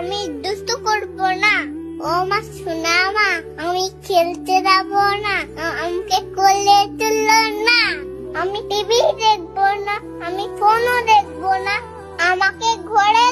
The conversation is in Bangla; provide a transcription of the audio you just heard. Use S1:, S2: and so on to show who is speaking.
S1: আমি দুষ্টু করব না। ও মা, শোনা মা, আমি খেলতে যাবো না। আমাকে কোলে তুলো না। আমি টিভি দেখবো না, আমি ফোনও দেখবো না। আমাকে ঘরে